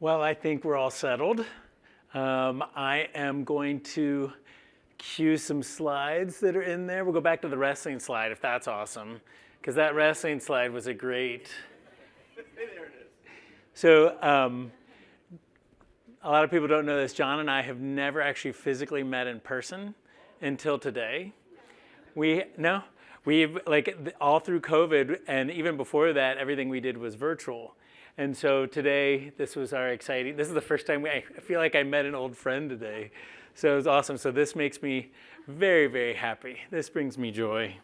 Well, I think we're all settled. I am going to cue some slides that are in there. We'll go back to the wrestling slide if that's awesome, because that wrestling slide was a great. There it is. So a lot of people don't know this. John and I have never actually physically met in person until today. We've all through COVID and even before that, everything we did was virtual. And so today, this was our exciting, this is the first time I feel like I met an old friend today. So it was awesome. So this makes me very, very happy. This brings me joy.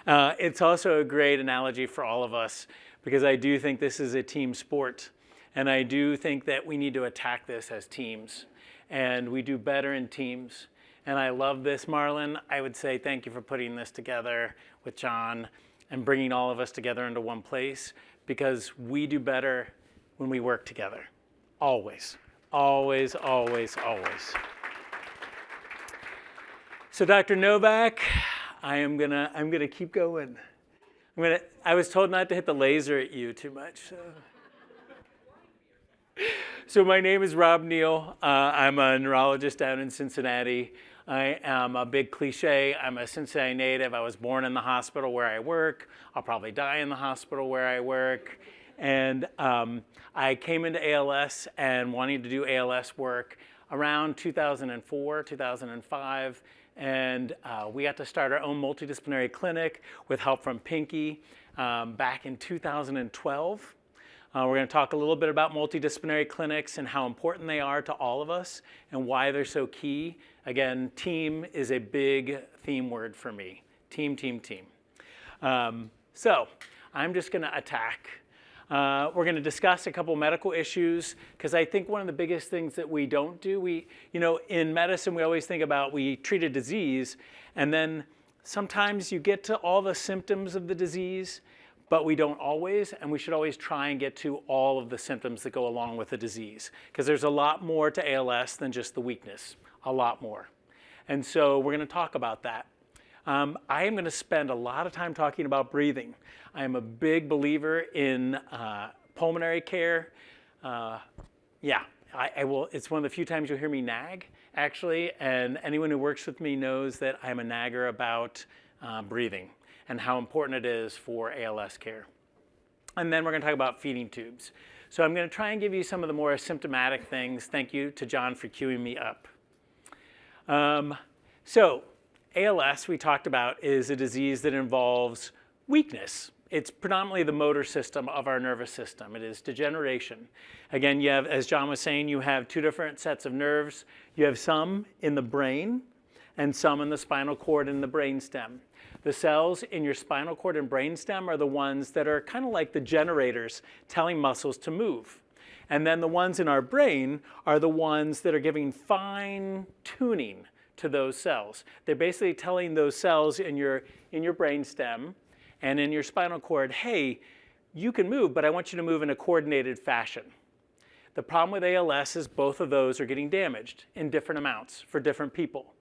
It's also a great analogy for all of us because I do think this is a team sport. And I do think that we need to attack this as teams. And we do better in teams. And I love this, Marlon. I would say thank you for putting this together with John and bringing all of us together into one place because we do better when we work together. Always, always, always, always. So Dr. Novak, I'm gonna keep going. I was told not to hit the laser at you too much. So my name is Rob Neel. I'm a neurologist down in Cincinnati. I am a big cliche. I'm a Cincinnati native. I was born in the hospital where I work. I'll probably die in the hospital where I work. And I came into ALS and wanting to do ALS work around 2004, 2005. And we got to start our own multidisciplinary clinic with help from Pinky back in 2012. We're going to talk a little bit about multidisciplinary clinics and how important they are to all of us and why they're so key. Again, team is a big theme word for me. Team, team, team. So I'm just going to attack. We're going to discuss a couple medical issues because I think one of the biggest things that we don't do, in medicine we always think about we treat a disease and then sometimes you get to all the symptoms of the disease, but we don't always, and we should always try and get to all of the symptoms that go along with the disease because there's a lot more to ALS than just the weakness, a lot more. And so we're going to talk about that. I am going to spend a lot of time talking about breathing. I am a big believer in pulmonary care. I will. It's one of the few times you'll hear me nag, actually, and anyone who works with me knows that I'm a nagger about breathing and how important it is for ALS care. And then we're going to talk about feeding tubes. So I'm going to try and give you some of the more symptomatic things. Thank you to John for queuing me up. So ALS, we talked about, is a disease that involves weakness. It's predominantly the motor system of our nervous system. It is degeneration. Again, you have, as John was saying, you have two different sets of nerves. You have some in the brain and some in the spinal cord and the brainstem. The cells in your spinal cord and brainstem are the ones that are kind of like the generators telling muscles to move. And then the ones in our brain are the ones that are giving fine tuning to those cells. They're basically telling those cells in your brainstem and in your spinal cord, hey, you can move, but I want you to move in a coordinated fashion. The problem with ALS is both of those are getting damaged in different amounts for different people.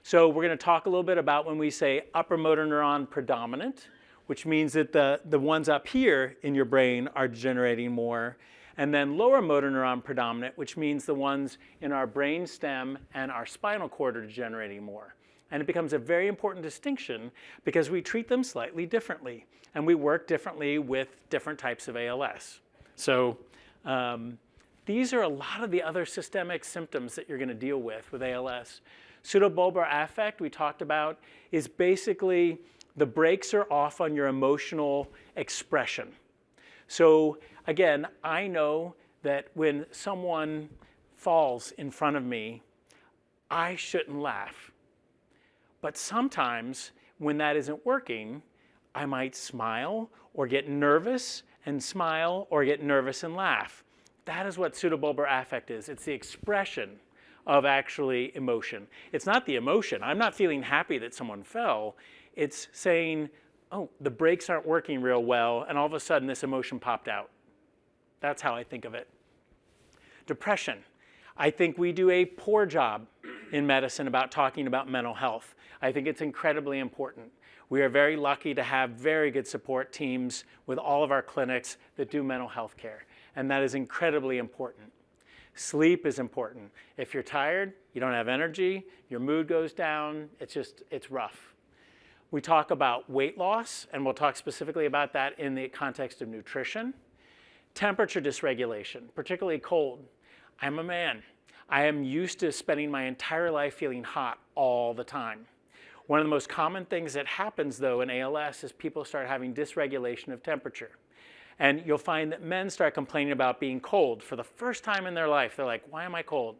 So we're going to talk a little bit about when we say upper motor neuron predominant, which means that the ones up here in your brain are degenerating more, and then lower motor neuron predominant, which means the ones in our brain stem and our spinal cord are degenerating more. And it becomes a very important distinction because we treat them slightly differently, and we work differently with different types of ALS. So these are a lot of the other systemic symptoms that you're going to deal with ALS. Pseudobulbar affect, we talked about, is basically the brakes are off on your emotional expression. So again, I know that when someone falls in front of me, I shouldn't laugh. But sometimes when that isn't working, I might smile or get nervous and smile or get nervous and laugh. That is what pseudobulbar affect is. It's the expression of actually emotion. It's not the emotion. I'm not feeling happy that someone fell. It's saying, oh, the brakes aren't working real well, and all of a sudden this emotion popped out. That's how I think of it. Depression. I think we do a poor job in medicine about talking about mental health. I think it's incredibly important. We are very lucky to have very good support teams with all of our clinics that do mental health care, and that is incredibly important. Sleep is important. If you're tired, you don't have energy, your mood goes down, it's rough. We talk about weight loss, and we'll talk specifically about that in the context of nutrition. Temperature dysregulation, particularly cold. I'm a man. I am used to spending my entire life feeling hot all the time. One of the most common things that happens, though, in ALS is people start having dysregulation of temperature. And you'll find that men start complaining about being cold for the first time in their life. They're like, why am I cold?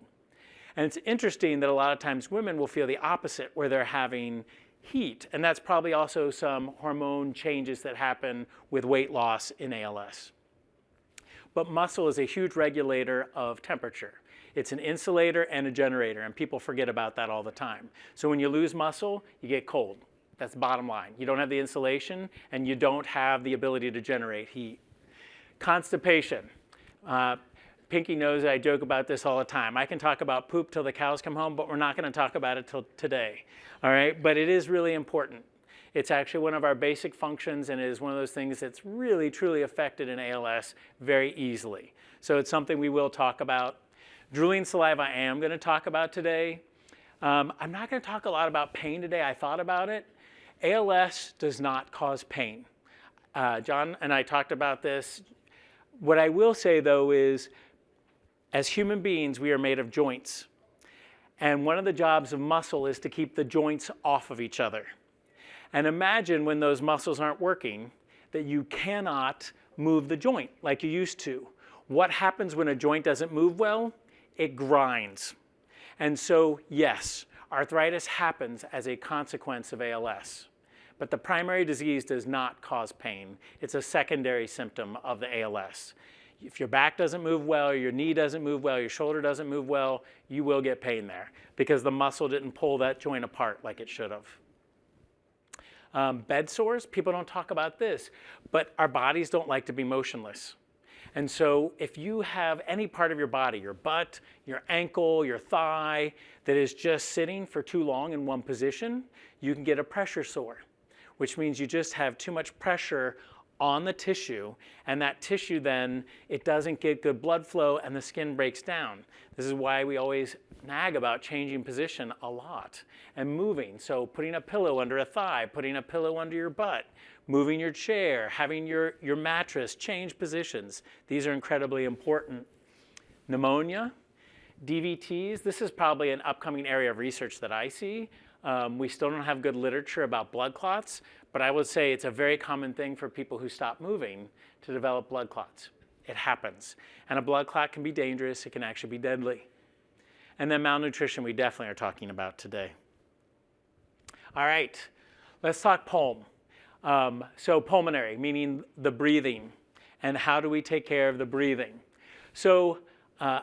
And it's interesting that a lot of times women will feel the opposite, where they're having heat. And that's probably also some hormone changes that happen with weight loss in ALS. But muscle is a huge regulator of temperature. It's an insulator and a generator, and people forget about that all the time. So when you lose muscle, you get cold. That's the bottom line. You don't have the insulation, and you don't have the ability to generate heat. Constipation. Pinky knows that I joke about this all the time. I can talk about poop till the cows come home, but we're not going to talk about it till today. All right? But it is really important. It's actually one of our basic functions, and it is one of those things that's really, truly affected in ALS very easily. So it's something we will talk about. Drooling saliva I am going to talk about today. I'm not going to talk a lot about pain today. I thought about it. ALS does not cause pain. John and I talked about this. What I will say, though, is as human beings, we are made of joints. And one of the jobs of muscle is to keep the joints off of each other. And imagine when those muscles aren't working, that you cannot move the joint like you used to. What happens when a joint doesn't move well? It grinds. And so, yes, arthritis happens as a consequence of ALS. But the primary disease does not cause pain. It's a secondary symptom of the ALS. If your back doesn't move well, your knee doesn't move well, your shoulder doesn't move well, you will get pain there because the muscle didn't pull that joint apart like it should have. Bed sores, people don't talk about this, but our bodies don't like to be motionless. And so if you have any part of your body, your butt, your ankle, your thigh, that is just sitting for too long in one position, you can get a pressure sore, which means you just have too much pressure on the tissue, and that tissue then, it doesn't get good blood flow and the skin breaks down. This is why we always nag about changing position a lot and moving. So putting a pillow under a thigh, putting a pillow under your butt, moving your chair, having your mattress change positions. These are incredibly important. Pneumonia, DVTs, this is probably an upcoming area of research that I see. We still don't have good literature about blood clots, but I would say it's a very common thing for people who stop moving to develop blood clots. It happens. And a blood clot can be dangerous. It can actually be deadly. And then malnutrition, we definitely are talking about today. All right, let's talk pulm. So pulmonary, meaning the breathing, and how do we take care of the breathing? So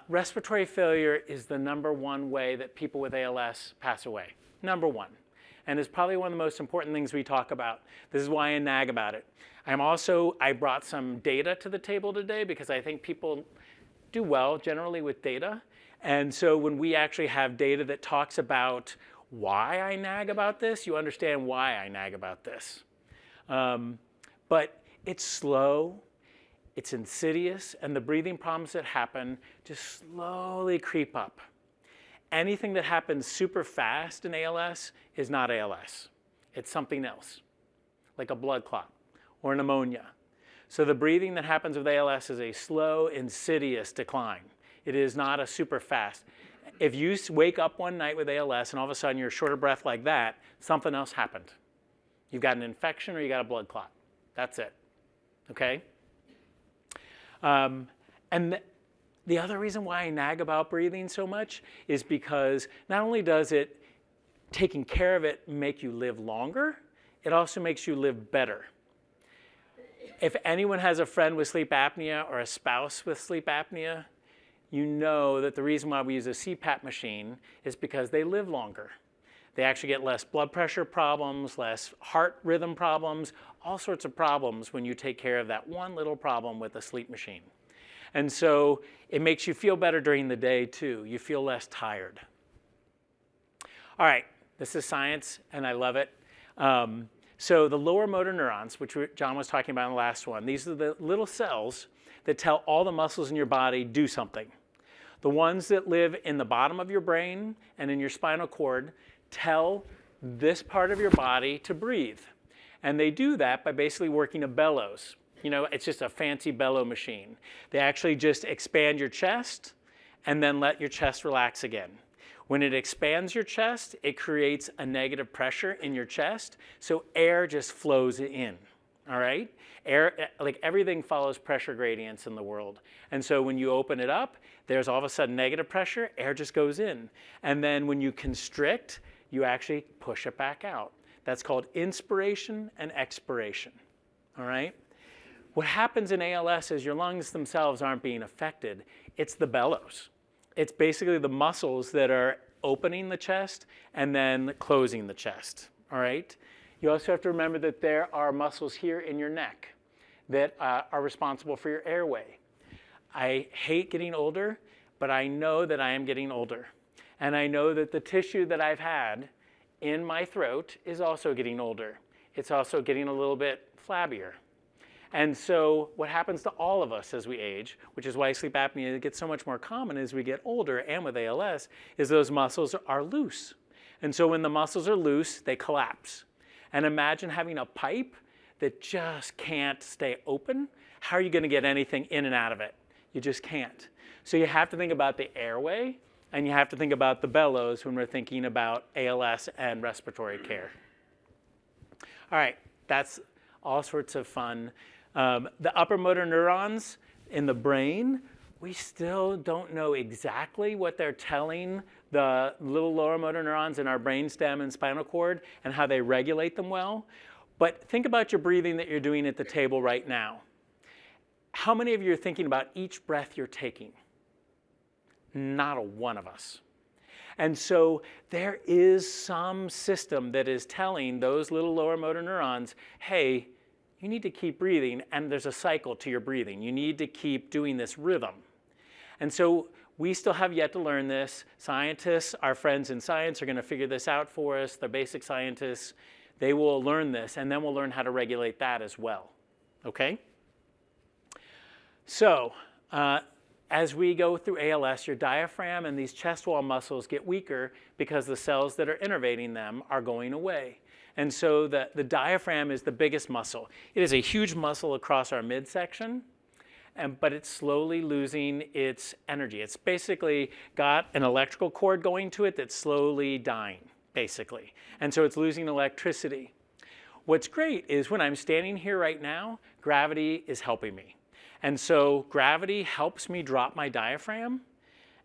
respiratory failure is the #1 way that people with ALS pass away. #1. And it's probably one of the most important things we talk about. This is why I nag about it. I brought some data to the table today because I think people do well generally with data. And so when we actually have data that talks about why I nag about this, you understand why I nag about this. But it's slow, it's insidious, and the breathing problems that happen just slowly creep up. Anything that happens super fast in ALS is not ALS. It's something else, like a blood clot or pneumonia. So the breathing that happens with ALS is a slow, insidious decline. It is not a super fast. If you wake up one night with ALS and all of a sudden you're short of breath like that, something else happened. You've got an infection or you got a blood clot. That's it, okay? The other reason why I nag about breathing so much is because not only does it, taking care of it, make you live longer, it also makes you live better. If anyone has a friend with sleep apnea or a spouse with sleep apnea, you know that the reason why we use a CPAP machine is because they live longer. They actually get less blood pressure problems, less heart rhythm problems, all sorts of problems when you take care of that one little problem with a sleep machine. And so it makes you feel better during the day too. You feel less tired. All right, this is science and I love it. So the lower motor neurons, which John was talking about in the last one, these are the little cells that tell all the muscles in your body do something. The ones that live in the bottom of your brain and in your spinal cord tell this part of your body to breathe. And they do that by basically working a bellows. You know, it's just a fancy bellow machine. They actually just expand your chest and then let your chest relax again. When it expands your chest, it creates a negative pressure in your chest, so air just flows in, all right? Air, like everything follows pressure gradients in the world. And so when you open it up, there's all of a sudden negative pressure, air just goes in. And then when you constrict, you actually push it back out. That's called inspiration and expiration, all right? What happens in ALS is your lungs themselves aren't being affected. It's the bellows. It's basically the muscles that are opening the chest and then closing the chest, all right? You also have to remember that there are muscles here in your neck that are responsible for your airway. I hate getting older, but I know that I am getting older. And I know that the tissue that I've had in my throat is also getting older. It's also getting a little bit flabbier. And so what happens to all of us as we age, which is why sleep apnea gets so much more common as we get older and with ALS, is those muscles are loose. And so when the muscles are loose, they collapse. And imagine having a pipe that just can't stay open. How are you going to get anything in and out of it? You just can't. So you have to think about the airway, and you have to think about the bellows when we're thinking about ALS and respiratory care. All right, that's all sorts of fun. The upper motor neurons in the brain, we still don't know exactly what they're telling the little lower motor neurons in our brainstem and spinal cord and how they regulate them well. But think about your breathing that you're doing at the table right now. How many of you are thinking about each breath you're taking? Not a one of us. And so there is some system that is telling those little lower motor neurons, hey, you need to keep breathing, and there's a cycle to your breathing. You need to keep doing this rhythm. And so we still have yet to learn this. Scientists, our friends in science, are going to figure this out for us. The basic scientists, they will learn this, and then we'll learn how to regulate that as well. Okay? So as we go through ALS, your diaphragm and these chest wall muscles get weaker because the cells that are innervating them are going away. And so the diaphragm is the biggest muscle. It is a huge muscle across our midsection, but it's slowly losing its energy. It's basically got an electrical cord going to it that's slowly dying, basically. And so it's losing electricity. What's great is when I'm standing here right now, gravity is helping me. And so gravity helps me drop my diaphragm,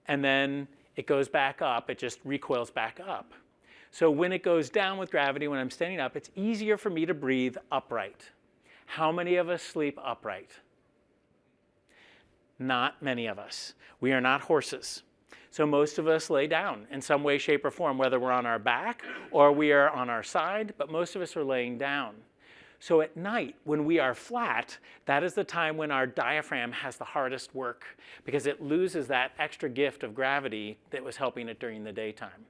and then it goes back up. It just recoils back up. So when it goes down with gravity, when I'm standing up, it's easier for me to breathe upright. How many of us sleep upright? Not many of us. We are not horses. So most of us lay down in some way, shape, or form, whether we're on our back or we are on our side, but most of us are laying down. So at night, when we are flat, that is the time when our diaphragm has the hardest work because it loses that extra gift of gravity that was helping it during the daytime.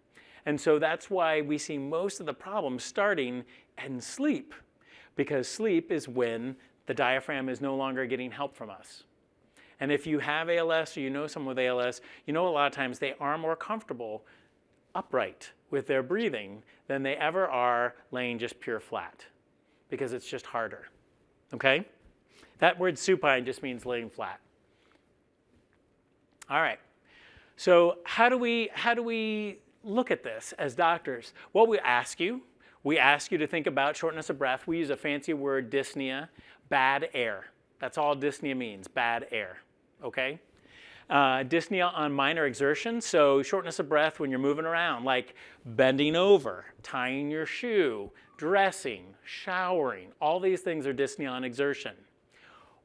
And so that's why we see most of the problems starting in sleep, because sleep is when the diaphragm is no longer getting help from us. And if you have ALS or you know someone with ALS, you know a lot of times they are more comfortable upright with their breathing than they ever are laying just pure flat, because it's just harder, okay? That word supine just means laying flat. All right, so how do we look at this as doctors? Well, we ask you to think about shortness of breath. We use a fancy word, dyspnea, bad air. That's all dyspnea means, bad air, okay? Dyspnea on minor exertion, so shortness of breath when you're moving around, like bending over, tying your shoe, dressing, showering. All these things are dyspnea on exertion.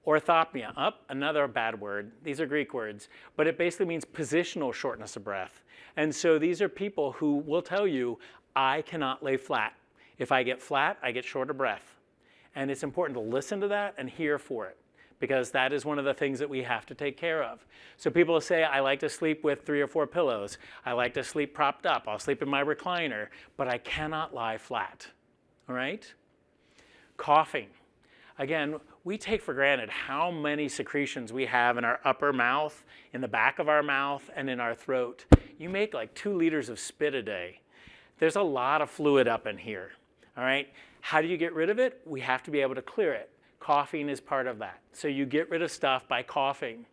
Orthopnea, another bad word. These are Greek words, but it basically means positional shortness of breath. And so these are people who will tell you, I cannot lay flat. If I get flat, I get short of breath. And it's important to listen to that and hear for it, because that is one of the things that we have to take care of. So people say, I like to sleep with 3 or 4 pillows. I like to sleep propped up. I'll sleep in my recliner, but I cannot lie flat, all right? Coughing. Again, we take for granted how many secretions we have in our upper mouth, in the back of our mouth, and in our throat. You make like 2 liters of spit a day. There's a lot of fluid up in here, all right? How do you get rid of it? We have to be able to clear it. Coughing is part of that. So you get rid of stuff by coughing.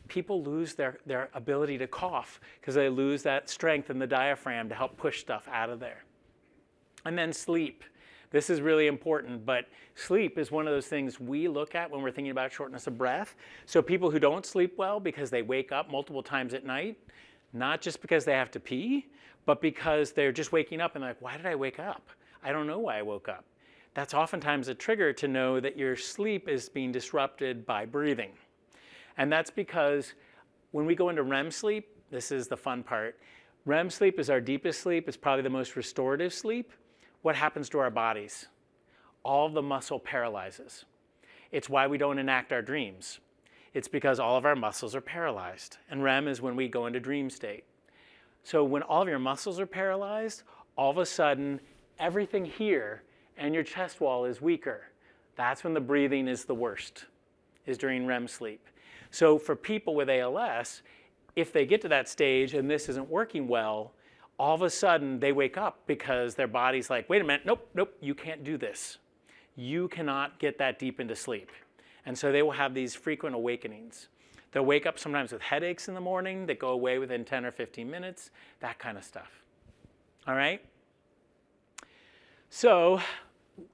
People lose their ability to cough because they lose that strength in the diaphragm to help push stuff out of there. And then sleep. This is really important, but sleep is one of those things we look at when we're thinking about shortness of breath. So people who don't sleep well because they wake up multiple times at night, not just because they have to pee, but because they're just waking up and they're like, why did I wake up? I don't know why I woke up. That's oftentimes a trigger to know that your sleep is being disrupted by breathing. And that's because when we go into REM sleep, this is the fun part. REM sleep is our deepest sleep. It's probably the most restorative sleep. What happens to our bodies? All of the muscle paralyzes. It's why we don't enact our dreams. It's because all of our muscles are paralyzed. And REM is when we go into dream state. So when all of your muscles are paralyzed, all of a sudden, everything here and your chest wall is weaker. That's when the breathing is the worst, is during REM sleep. So for people with ALS, if they get to that stage and this isn't working well, all of a sudden they wake up because their body's like, wait a minute, nope, you can't do this. You cannot get that deep into sleep. And so they will have these frequent awakenings. They'll wake up sometimes with headaches in the morning that go away within 10 or 15 minutes, that kind of stuff. All right? So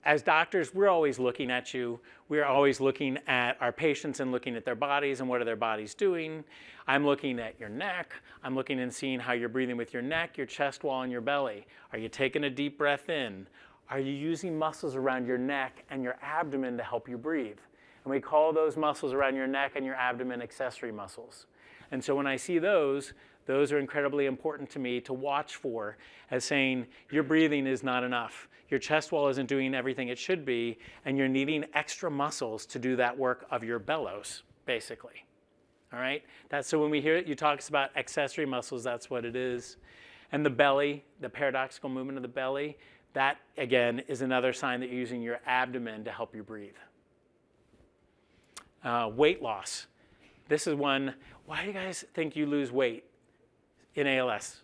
as doctors, we're always looking at you. We're always looking at our patients and looking at their bodies and what are their bodies doing. I'm looking at your neck. I'm looking and seeing how you're breathing with your neck, your chest wall, and your belly. Are you taking a deep breath in? Are you using muscles around your neck and your abdomen to help you breathe? And we call those muscles around your neck and your abdomen accessory muscles. And so when I see those are incredibly important to me to watch for as saying your breathing is not enough. Your chest wall isn't doing everything it should be, and you're needing extra muscles to do that work of your bellows, basically. All right? So when we hear it, you talk about accessory muscles, that's what it is. And the belly, the paradoxical movement of the belly, that, again, is another sign that you're using your abdomen to help you breathe. Weight loss. This is one, why do you guys think you lose weight in ALS?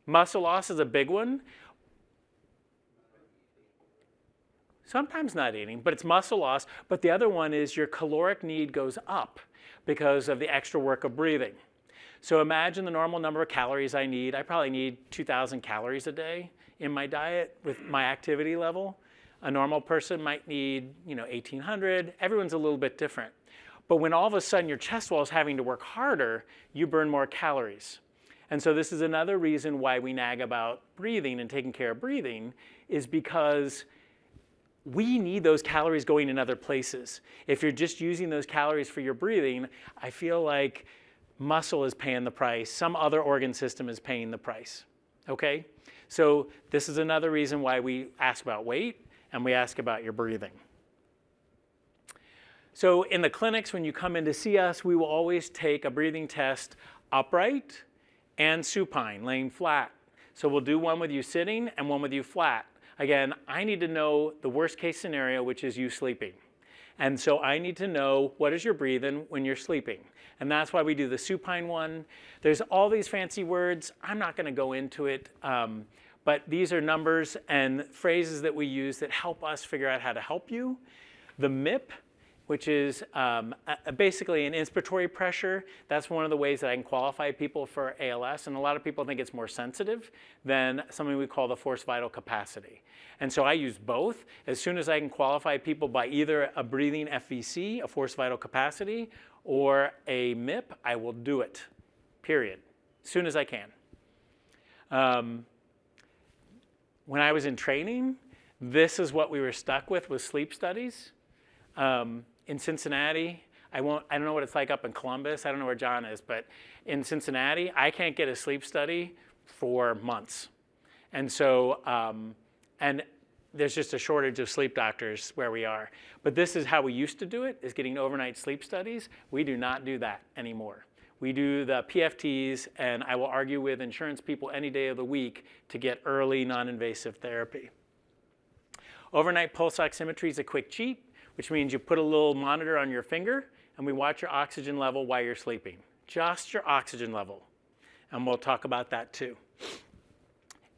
Muscle loss is a big one. Sometimes not eating, but it's muscle loss. But the other one is your caloric need goes up because of the extra work of breathing. So imagine the normal number of calories I need. I probably need 2,000 calories a day in my diet with my activity level. A normal person might need, 1,800. Everyone's a little bit different. But when all of a sudden your chest wall is having to work harder, you burn more calories. And so this is another reason why we nag about breathing and taking care of breathing, is because we need those calories going in other places. If you're just using those calories for your breathing, I feel like muscle is paying the price. Some other organ system is paying the price. Okay? So this is another reason why we ask about weight and we ask about your breathing. So in the clinics, when you come in to see us, we will always take a breathing test upright and supine, laying flat. So we'll do one with you sitting and one with you flat. Again, I need to know the worst case scenario, which is you sleeping. And so I need to know what is your breathing when you're sleeping. And that's why we do the supine one. There's all these fancy words. I'm not going to go into it. But these are numbers and phrases that we use that help us figure out how to help you. The MIP, which is basically an inspiratory pressure. That's one of the ways that I can qualify people for ALS. And a lot of people think it's more sensitive than something we call the forced vital capacity. And so I use both. As soon as I can qualify people by either a breathing FVC, a forced vital capacity, or a MIP, I will do it, period, as soon as I can. When I was in training, this is what we were stuck with sleep studies. In Cincinnati, I don't know what it's like up in Columbus. I don't know where John is, but in Cincinnati, I can't get a sleep study for months. And so, and there's just a shortage of sleep doctors where we are. But this is how we used to do it, is getting overnight sleep studies. We do not do that anymore. We do the PFTs, and I will argue with insurance people any day of the week to get early non-invasive therapy. Overnight pulse oximetry is a quick cheat, which means you put a little monitor on your finger, and we watch your oxygen level while you're sleeping. Just your oxygen level. And we'll talk about that too.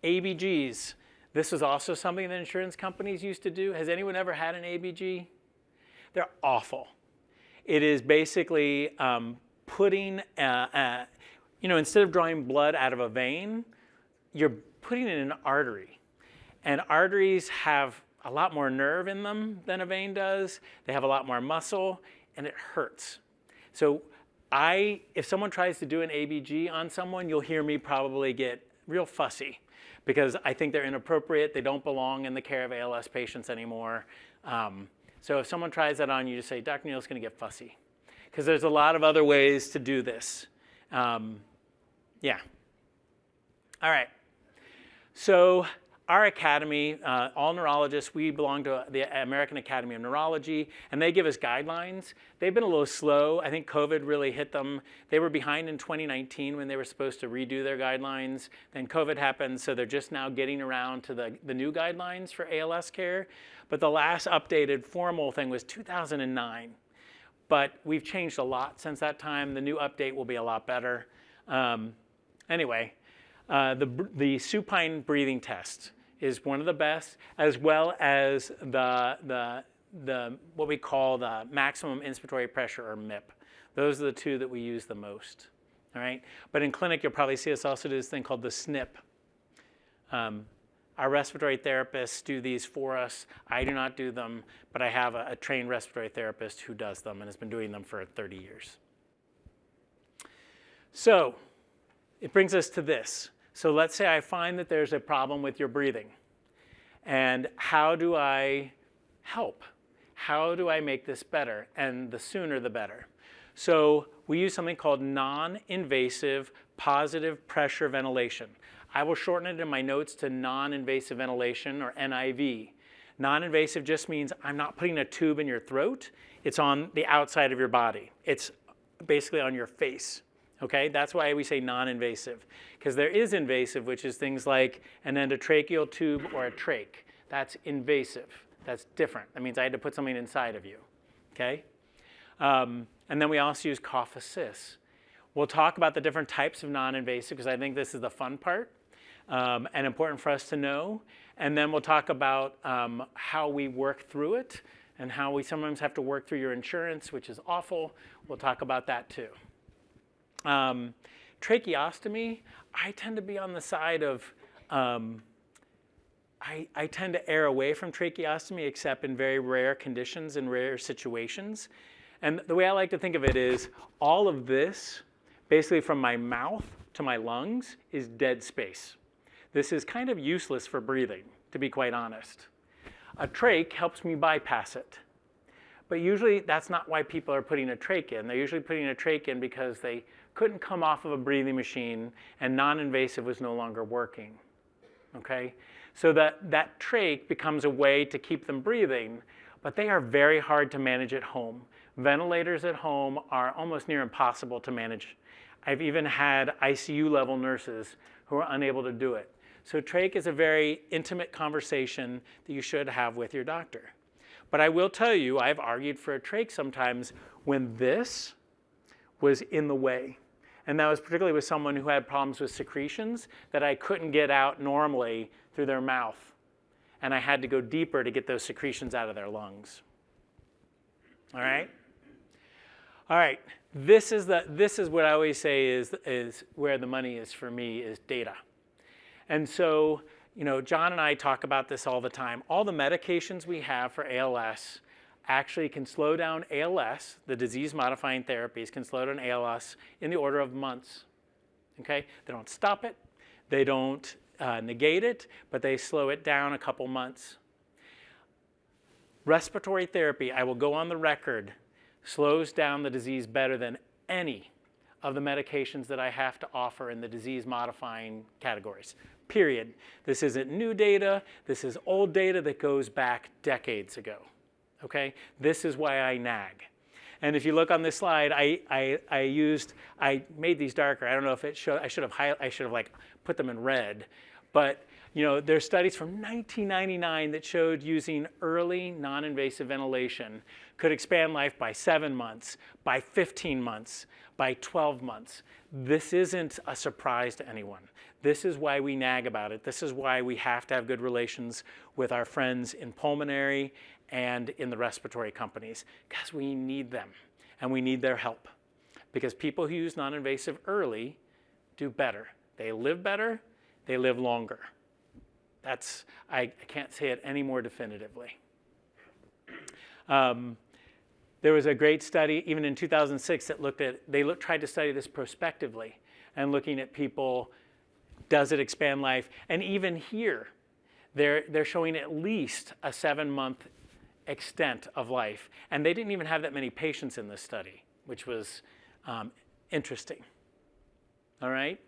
ABGs. This was also something that insurance companies used to do. Has anyone ever had an ABG? They're awful. It is basically putting, instead of drawing blood out of a vein, you're putting it in an artery. And arteries have a lot more nerve in them than a vein does. They have a lot more muscle, and it hurts. So if someone tries to do an ABG on someone, you'll hear me probably get real fussy because I think they're inappropriate. They don't belong in the care of ALS patients anymore. So if someone tries that on you, just say, Dr. Neel's going to get fussy. Because there's a lot of other ways to do this. Yeah. All right. So our academy, all neurologists, we belong to the American Academy of Neurology, and they give us guidelines. They've been a little slow. I think COVID really hit them. They were behind in 2019 when they were supposed to redo their guidelines. Then COVID happened, so they're just now getting around to the new guidelines for ALS care. But the last updated formal thing was 2009. But we've changed a lot since that time. The new update will be a lot better. Anyway, the supine breathing test is one of the best, as well as the what we call the maximum inspiratory pressure, or MIP. Those are the two that we use the most. All right. But in clinic, you'll probably see us also do this thing called the SNP. Our respiratory therapists do these for us. I do not do them, but I have a trained respiratory therapist who does them and has been doing them for 30 years. So it brings us to this. So let's say I find that there's a problem with your breathing. And how do I help? How do I make this better? And the sooner the better. So we use something called non-invasive positive pressure ventilation. I will shorten it in my notes to non-invasive ventilation, or NIV. Non-invasive just means I'm not putting a tube in your throat. It's on the outside of your body. It's basically on your face. Okay, that's why we say non-invasive, because there is invasive, which is things like an endotracheal tube or a trach. That's invasive. That's different. That means I had to put something inside of you. Okay, and then we also use cough assist. We'll talk about the different types of non-invasive because I think this is the fun part and important for us to know. And then we'll talk about how we work through it and how we sometimes have to work through your insurance, which is awful. We'll talk about that too. Tracheostomy, I tend to be on the side of, I tend to err away from tracheostomy except in very rare conditions and rare situations. And the way I like to think of it is all of this, basically from my mouth to my lungs, is dead space. This is kind of useless for breathing, to be quite honest. A trach helps me bypass it. But usually that's not why people are putting a trach in. They're usually putting a trach in because they couldn't come off of a breathing machine and non-invasive was no longer working. Okay? So that trach becomes a way to keep them breathing, but they are very hard to manage at home. Ventilators at home are almost near impossible to manage. I've even had ICU level nurses who are unable to do it. So trach is a very intimate conversation that you should have with your doctor. But I will tell you, I've argued for a trach sometimes when this was in the way. And that was particularly with someone who had problems with secretions that I couldn't get out normally through their mouth. And I had to go deeper to get those secretions out of their lungs. All right? All right, this is what I always say is where the money is for me, is data. And so, John and I talk about this all the time. All the medications we have for ALS actually can slow down ALS. The disease-modifying therapies can slow down ALS in the order of months. Okay? They don't stop it. They don't negate it, but they slow it down a couple months. Respiratory therapy, I will go on the record, slows down the disease better than any of the medications that I have to offer in the disease-modifying categories, period. This isn't new data. This is old data that goes back decades ago, okay? This is why I nag. And if you look on this slide, I made these darker. I don't know if it showed, I should have like put them in red. But there's studies from 1999 that showed using early non-invasive ventilation could expand life by 7 months, by 15 months, by 12 months. This isn't a surprise to anyone. This is why we nag about it. This is why we have to have good relations with our friends in pulmonary and in the respiratory companies, because we need them and we need their help. Because people who use non-invasive early do better. They live better, they live longer. I can't say it any more definitively. There was a great study, even in 2006, that tried to study this prospectively and looking at people, does it expand life? And even here, they're showing at least a 7-month extent of life. And they didn't even have that many patients in this study, which was interesting. All right?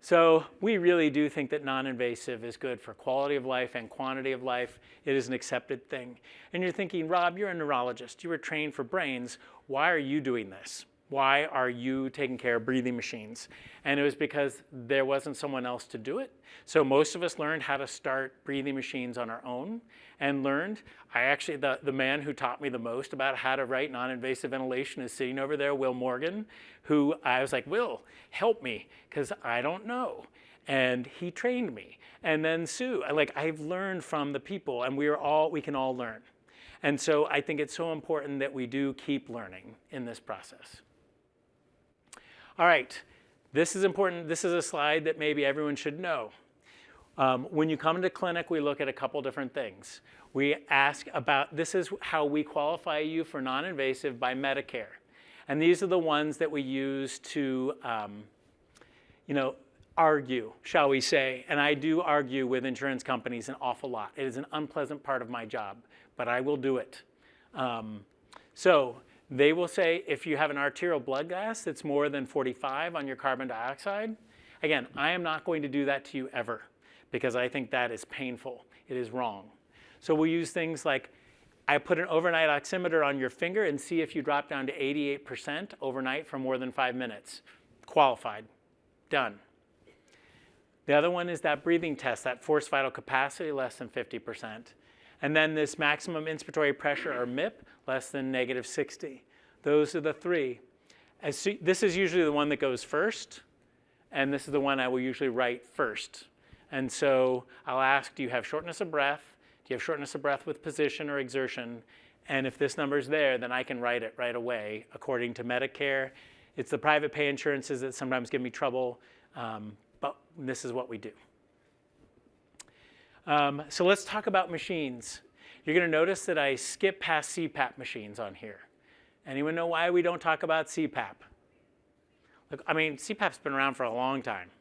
So we really do think that non-invasive is good for quality of life and quantity of life. It is an accepted thing. And you're thinking, Rob, you're a neurologist. You were trained for brains. Why are you doing this? Why are you taking care of breathing machines? And it was because there wasn't someone else to do it. So most of us learned how to start breathing machines on our own and learned. The man who taught me the most about how to write non-invasive ventilation is sitting over there, Will Morgan, who I was like, Will, help me, because I don't know. And he trained me. And then Sue, I've learned from the people, and we can all learn. And so I think it's so important that we do keep learning in this process. All right, this is important. This is a slide that maybe everyone should know. When you come into clinic, we look at a couple different things. We ask about, this is how we qualify you for non-invasive by Medicare. And these are the ones that we use to, argue, shall we say. And I do argue with insurance companies an awful lot. It is an unpleasant part of my job, but I will do it. So they will say if you have an arterial blood gas that's more than 45 on your carbon dioxide, again, I am not going to do that to you ever because I think that is painful. It is wrong. So we use things like I put an overnight oximeter on your finger and see if you drop down to 88% overnight for more than 5 minutes. Qualified. Done. The other one is that breathing test, that forced vital capacity less than 50%. And then this maximum inspiratory pressure, or MIP, less than -60. Those are the three. This is usually the one that goes first, and this is the one I will usually write first. And so I'll ask, do you have shortness of breath? Do you have shortness of breath with position or exertion? And if this number's there, then I can write it right away according to Medicare. It's the private pay insurances that sometimes give me trouble, but this is what we do. So let's talk about machines. You're going to notice that I skip past CPAP machines on here. Anyone know why we don't talk about CPAP? Look, CPAP's been around for a long time.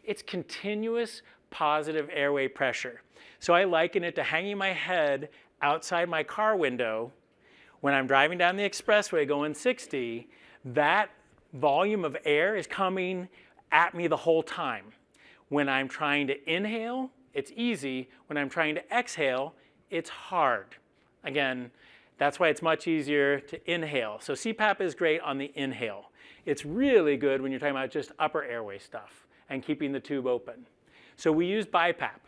It's continuous positive airway pressure. So I liken it to hanging my head outside my car window when I'm driving down the expressway going 60. That volume of air is coming at me the whole time. When I'm trying to inhale, it's easy. When I'm trying to exhale, it's hard. Again, that's why it's much easier to inhale. So CPAP is great on the inhale. It's really good when you're talking about just upper airway stuff and keeping the tube open. So we use BiPAP.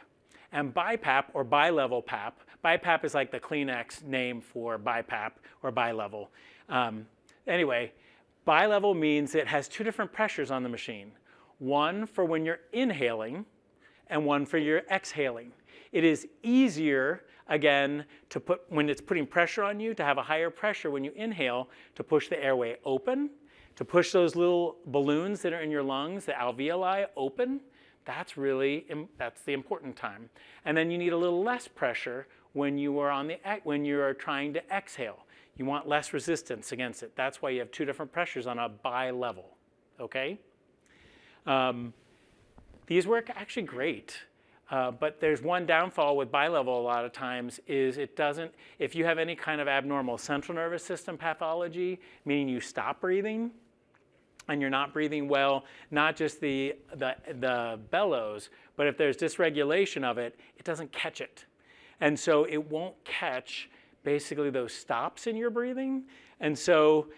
And BiPAP, or bi-level PAP, BiPAP is like the Kleenex name for BiPAP or bi-level. Anyway, bi-level means it has two different pressures on the machine. One for when you're inhaling and one for your exhaling. It is easier, again, to put, when it's putting pressure on you, to have a higher pressure when you inhale, to push the airway open, to push those little balloons that are in your lungs, the alveoli, open. That's the important time. And then you need a little less pressure when you are trying to exhale. You want less resistance against it. That's why you have two different pressures on a bi-level, okay? These work actually great, but there's one downfall with bi-level a lot of times is it doesn't, if you have any kind of abnormal central nervous system pathology, meaning you stop breathing and you're not breathing well, not just the bellows, but if there's dysregulation of it, it doesn't catch it. And so it won't catch basically those stops in your breathing. And so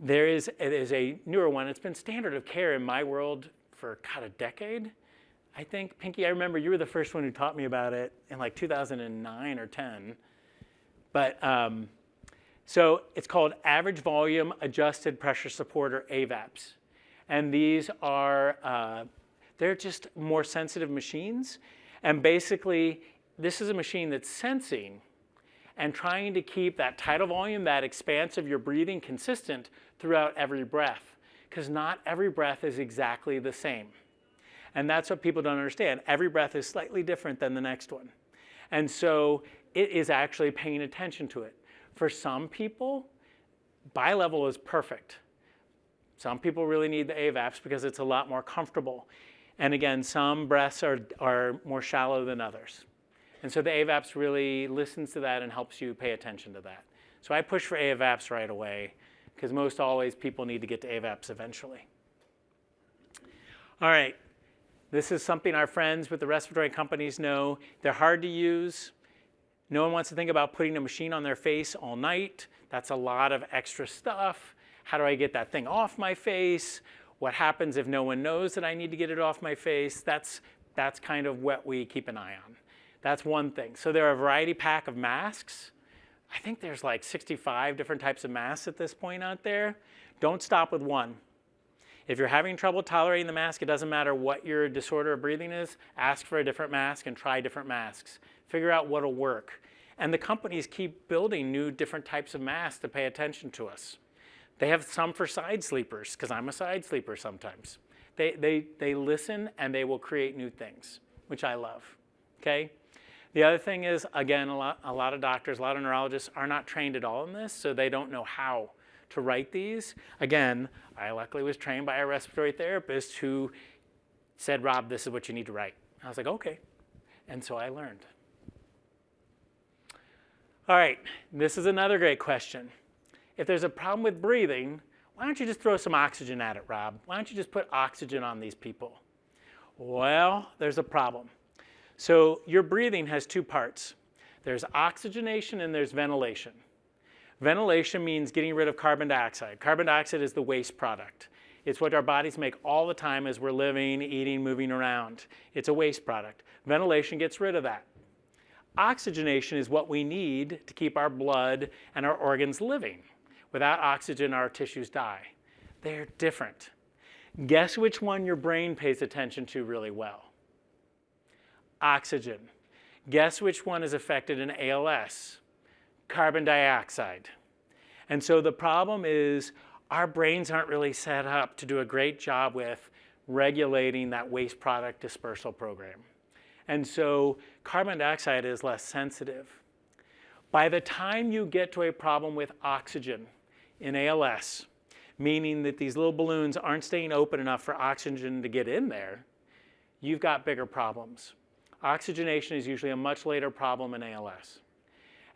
it is a newer one. It's been standard of care in my world for, God, a decade. I think, Pinky, I remember you were the first one who taught me about it in like 2009 or 10. But so it's called average volume adjusted pressure support, or AVAPs. And these are, they're just more sensitive machines. And basically, this is a machine that's sensing and trying to keep that tidal volume, that expanse of your breathing, consistent throughout every breath, because not every breath is exactly the same. And that's what people don't understand. Every breath is slightly different than the next one. And so it is actually paying attention to it. For some people, bi-level is perfect. Some people really need the AVAPs because it's a lot more comfortable. And again, some breaths are more shallow than others. And so the AVAPs really listens to that and helps you pay attention to that. So I push for AVAPs right away, because most always people need to get to AVAPs eventually. All right, this is something our friends with the respiratory companies know. They're hard to use. No one wants to think about putting a machine on their face all night. That's a lot of extra stuff. How do I get that thing off my face? What happens if no one knows that I need to get it off my face? That's kind of what we keep an eye on. That's one thing. So there are a variety pack of masks. I think there's like 65 different types of masks at this point out there. Don't stop with one. If you're having trouble tolerating the mask, it doesn't matter what your disorder of breathing is, ask for a different mask and try different masks. Figure out what'll work. And the companies keep building new different types of masks to pay attention to us. They have some for side sleepers, because I'm a side sleeper sometimes. They listen and they will create new things, which I love, okay? The other thing is, again, a lot of doctors, a lot of neurologists are not trained at all in this, so they don't know how to write these. Again, I luckily was trained by a respiratory therapist who said, Rob, this is what you need to write. I was like, okay. And so I learned. All right, this is another great question. If there's a problem with breathing, why don't you just throw some oxygen at it, Rob? Why don't you just put oxygen on these people? Well, there's a problem. So your breathing has two parts. There's oxygenation and there's ventilation. Ventilation means getting rid of carbon dioxide. Carbon dioxide is the waste product. It's what our bodies make all the time as we're living, eating, moving around. It's a waste product. Ventilation gets rid of that. Oxygenation is what we need to keep our blood and our organs living. Without oxygen, our tissues die. They're different. Guess which one your brain pays attention to really well? Oxygen. Guess which one is affected in ALS? Carbon dioxide. And so the problem is our brains aren't really set up to do a great job with regulating that waste product dispersal program. And so carbon dioxide is less sensitive. By the time you get to a problem with oxygen in ALS, meaning that these little balloons aren't staying open enough for oxygen to get in there, you've got bigger problems. Oxygenation is usually a much later problem in ALS.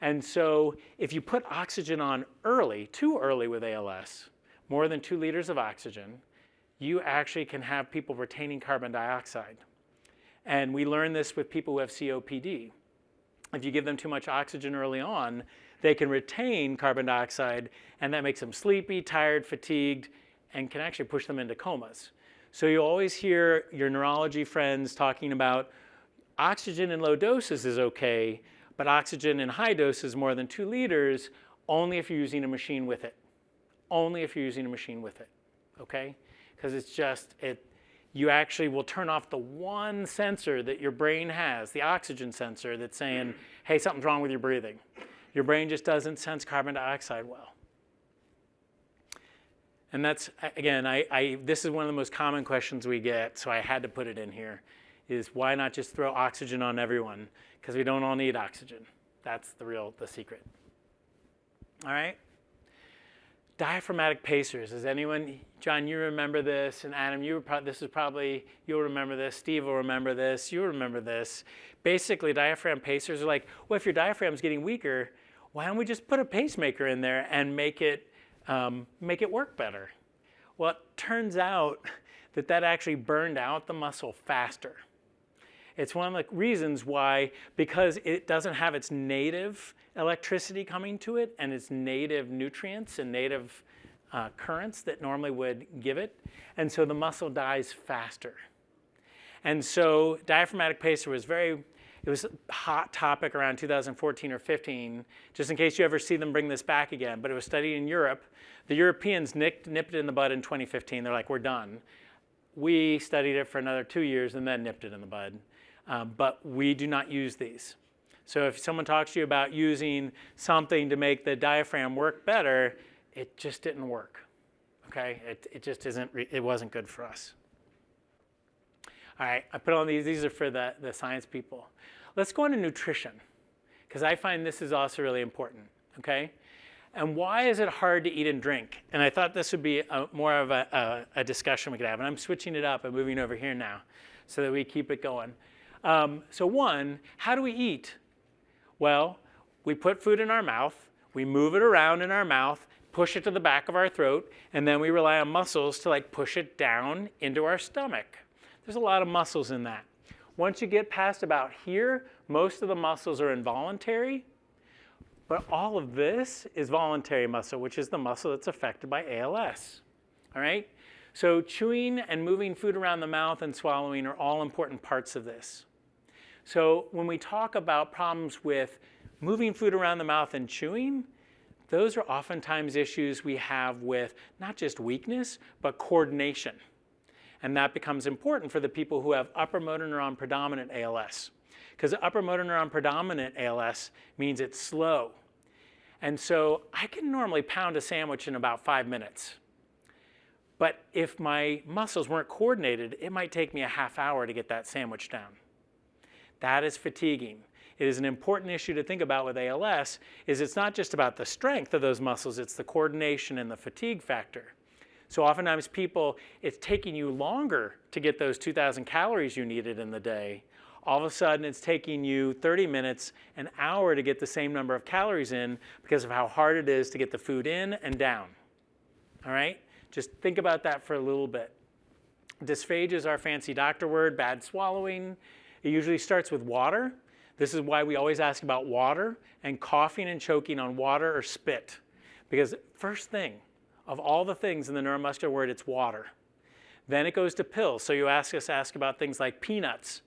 And so if you put oxygen on early, too early with ALS, more than 2 liters of oxygen, you actually can have people retaining carbon dioxide. And we learn this with people who have COPD. If you give them too much oxygen early on, they can retain carbon dioxide, and that makes them sleepy, tired, fatigued, and can actually push them into comas. So you always hear your neurology friends talking about oxygen in low doses is okay, but oxygen in high doses, more than 2 liters, only if you're using a machine with it. Only if you're using a machine with it, okay? Because it's just, you actually will turn off the one sensor that your brain has, the oxygen sensor, that's saying, hey, something's wrong with your breathing. Your brain just doesn't sense carbon dioxide well. And that's, again, this is one of the most common questions we get, so I had to put it in here, is why not just throw oxygen on everyone? Because we don't all need oxygen. That's the secret. All right? Diaphragmatic pacers. Does anyone, John, you remember this, and Adam, you'll remember this, Steve will remember this, you'll remember this. Basically, diaphragm pacers are like, well, if your diaphragm's getting weaker, why don't we just put a pacemaker in there and make it work better? Well, it turns out that actually burned out the muscle faster. It's one of the reasons why, because it doesn't have its native electricity coming to it and its native nutrients and native currents that normally would give it. And so the muscle dies faster. And so diaphragmatic pacer was it was a hot topic around 2014 or 15, just in case you ever see them bring this back again. But it was studied in Europe. The Europeans nipped it in the bud in 2015. They're like, we're done. We studied it for another 2 years and then nipped it in the bud. But we do not use these. So if someone talks to you about using something to make the diaphragm work better, it just didn't work. Okay, it just isn't. It wasn't good for us. All right, I put on these. These are for the science people. Let's go on to nutrition, because I find this is also really important. Okay, and why is it hard to eat and drink? And I thought this would be more of a discussion we could have. And I'm switching it up and moving over here now, so that we keep it going. So one, how do we eat? Well, we put food in our mouth, we move it around in our mouth, push it to the back of our throat, and then we rely on muscles to like push it down into our stomach. There's a lot of muscles in that. Once you get past about here, most of the muscles are involuntary, but all of this is voluntary muscle, which is the muscle that's affected by ALS. All right? So chewing and moving food around the mouth and swallowing are all important parts of this. So when we talk about problems with moving food around the mouth and chewing, those are oftentimes issues we have with not just weakness, but coordination. And that becomes important for the people who have upper motor neuron predominant ALS. Because upper motor neuron predominant ALS means it's slow. And so I can normally pound a sandwich in about 5 minutes. But if my muscles weren't coordinated, it might take me a half hour to get that sandwich down. That is fatiguing. It is an important issue to think about with ALS, is it's not just about the strength of those muscles, it's the coordination and the fatigue factor. So oftentimes people, it's taking you longer to get those 2,000 calories you needed in the day. All of a sudden it's taking you 30 minutes, an hour to get the same number of calories in because of how hard it is to get the food in and down. All right? Just think about that for a little bit. Dysphagia is our fancy doctor word, bad swallowing. It usually starts with water. This is why we always ask about water and coughing and choking on water or spit. Because first thing, of all the things in the neuromuscular word, it's water. Then it goes to pills. So you ask about things like peanuts,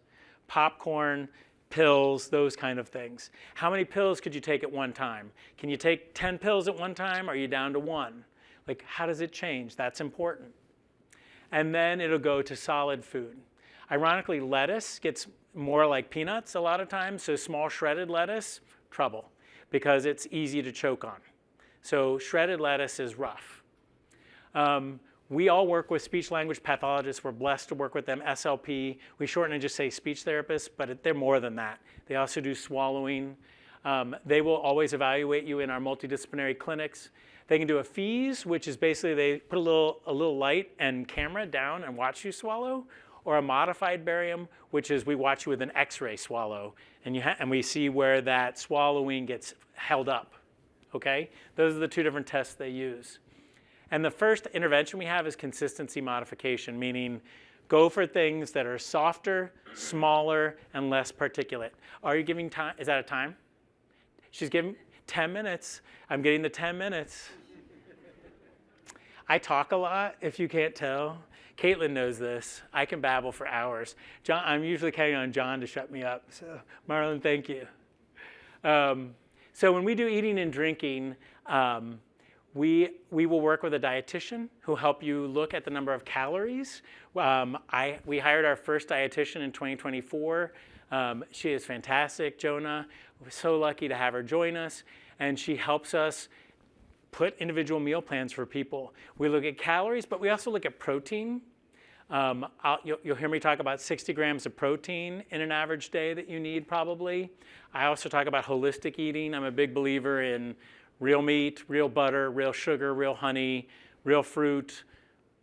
popcorn, pills, those kind of things. How many pills could you take at one time? Can you take 10 pills at one time? Or are you down to 1? Like, how does it change? That's important. And then it'll go to solid food. Ironically, lettuce gets more like peanuts a lot of times, so small shredded lettuce, trouble, because it's easy to choke on. So shredded lettuce is rough. We all work with speech-language pathologists. We're blessed to work with them, SLP. We shorten and just say speech therapists, but they're more than that. They also do swallowing. They will always evaluate you in our multidisciplinary clinics. They can do a FEES, which is basically they put a little light and camera down and watch you swallow, or a modified barium, which is we watch you with an X-ray swallow, and we see where that swallowing gets held up. Okay? Those are the 2 different tests they use. And the first intervention we have is consistency modification, meaning go for things that are softer, smaller, and less particulate. Are you giving time? Is that a time? She's giving 10 minutes. I'm getting the 10 minutes. I talk a lot, if you can't tell. Caitlin knows this. I can babble for hours. John, I'm usually counting on John to shut me up. So, Marlon, thank you. So when we do eating and drinking, we will work with a dietitian who'll help you look at the number of calories. We hired our first dietitian in 2024. She is fantastic, Jonah. We're so lucky to have her join us. And she helps us put individual meal plans for people. We look at calories, but we also look at protein. You'll hear me talk about 60 grams of protein in an average day that you need probably. I also talk about holistic eating. I'm a big believer in real meat, real butter, real sugar, real honey, real fruit.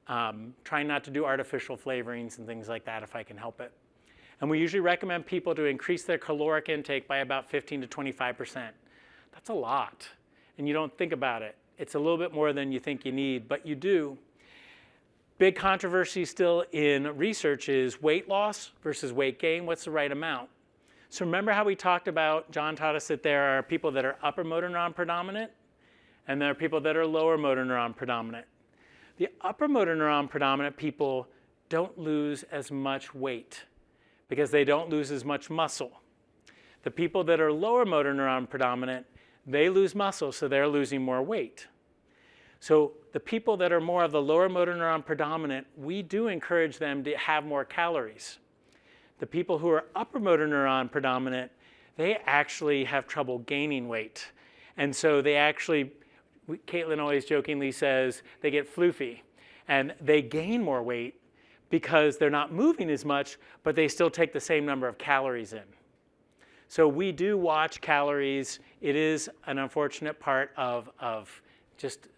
Trying not to do artificial flavorings and things like that if I can help it. And we usually recommend people to increase their caloric intake by about 15 to 25%. That's a lot. And you don't think about it. It's a little bit more than you think you need, but you do. Big controversy still in research is weight loss versus weight gain. What's the right amount? So remember how we talked about, John taught us that there are people that are upper motor neuron predominant, and there are people that are lower motor neuron predominant. The upper motor neuron predominant people don't lose as much weight because they don't lose as much muscle. The people that are lower motor neuron predominant, they lose muscle, so they're losing more weight. So the people that are more of the lower motor neuron predominant, we do encourage them to have more calories. The people who are upper motor neuron predominant, they actually have trouble gaining weight. And so they actually, Caitlin always jokingly says, they get floofy. And they gain more weight because they're not moving as much, but they still take the same number of calories in. So we do watch calories. It is an unfortunate part of just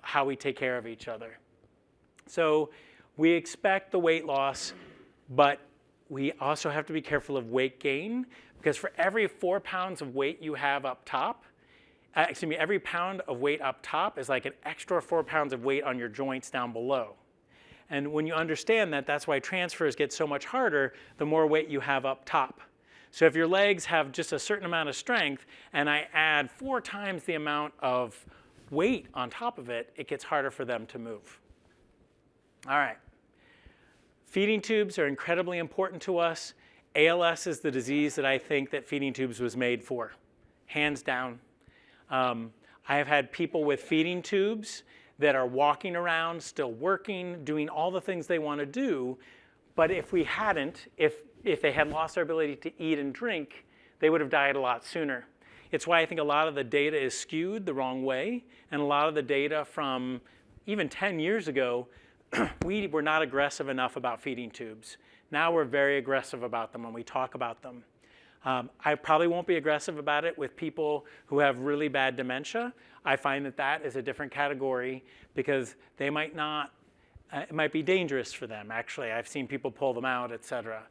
how we take care of each other. So we expect the weight loss, but we also have to be careful of weight gain, because for every 4 pounds of weight you have up top, every pound of weight up top is like an extra 4 pounds of weight on your joints down below. And when you understand that, that's why transfers get so much harder the more weight you have up top. So if your legs have just a certain amount of strength and I add 4 times the amount of weight on top of it, it gets harder for them to move. All right. Feeding tubes are incredibly important to us. ALS is the disease that I think that feeding tubes was made for, hands down. I have had people with feeding tubes that are walking around, still working, doing all the things they want to do, but if we hadn't, if they had lost their ability to eat and drink, they would have died a lot sooner. It's why I think a lot of the data is skewed the wrong way, and a lot of the data from even 10 years ago, we were not aggressive enough about feeding tubes. Now we're very aggressive about them when we talk about them. I probably won't be aggressive about it with people who have really bad dementia. I find that that is a different category because they might not, it might be dangerous for them, actually. I've seen people pull them out, et cetera.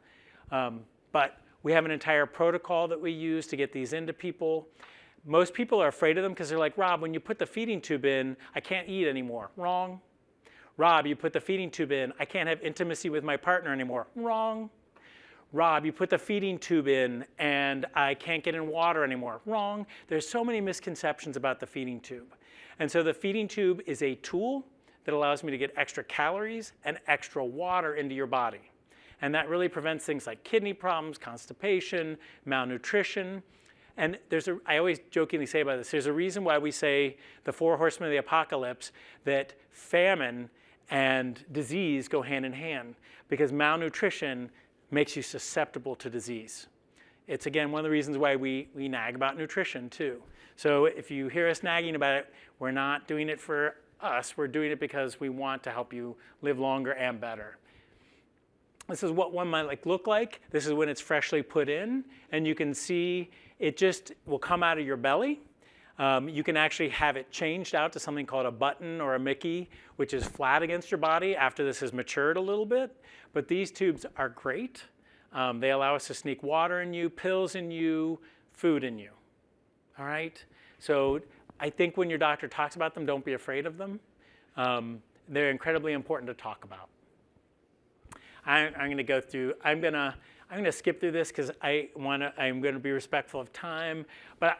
But we have an entire protocol that we use to get these into people. Most people are afraid of them because they're like, Rob, when you put the feeding tube in, I can't eat anymore. Wrong. Rob, you put the feeding tube in, I can't have intimacy with my partner anymore. Wrong. Rob, you put the feeding tube in and I can't get in water anymore. Wrong. There's so many misconceptions about the feeding tube. And so the feeding tube is a tool that allows me to get extra calories and extra water into your body. And that really prevents things like kidney problems, constipation, malnutrition. And I always jokingly say about this, there's a reason why we say the 4 horsemen of the apocalypse, that famine and disease go hand in hand, because malnutrition makes you susceptible to disease. It's, again, one of the reasons why we nag about nutrition, too. So if you hear us nagging about it, we're not doing it for us. We're doing it because we want to help you live longer and better. This is what one might look like. This is when it's freshly put in, and you can see it just will come out of your belly. You can actually have it changed out to something called a button or a Mickey, which is flat against your body after this has matured a little bit. But these tubes are great. They allow us to sneak water in you, pills in you, food in you. All right? So I think when your doctor talks about them, don't be afraid of them. They're incredibly important to talk about. I'm going to go through, I'm going to skip through this because I'm going to be respectful of time. But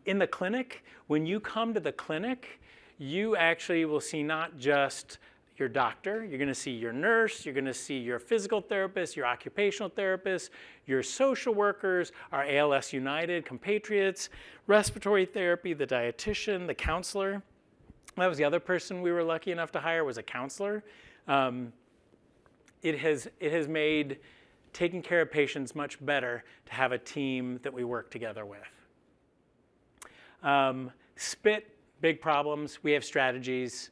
in the clinic, when you come to the clinic, you actually will see not just your doctor, you're going to see your nurse, you're going to see your physical therapist, your occupational therapist, your social workers, our ALS United compatriots, respiratory therapy, the dietitian, the counselor. That was the other person we were lucky enough to hire, was a counselor. It has made taking care of patients much better to have a team that we work together with. Spit, big problems. We have strategies.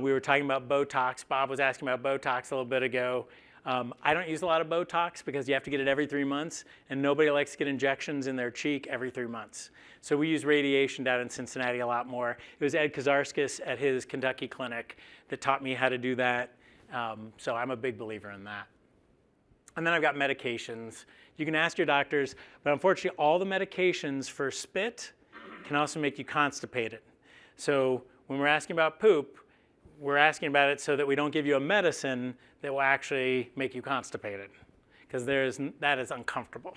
We were talking about Botox. Bob was asking about Botox a little bit ago. I don't use a lot of Botox because you have to get it every 3 months, and nobody likes to get injections in their cheek every 3 months. So we use radiation down in Cincinnati a lot more. It was Ed Kazarskis at his Kentucky clinic that taught me how to do that. So I'm a big believer in that. And then I've got medications. You can ask your doctors, but unfortunately all the medications for spit can also make you constipated. So when we're asking about poop, we're asking about it so that we don't give you a medicine that will actually make you constipated, because that is uncomfortable.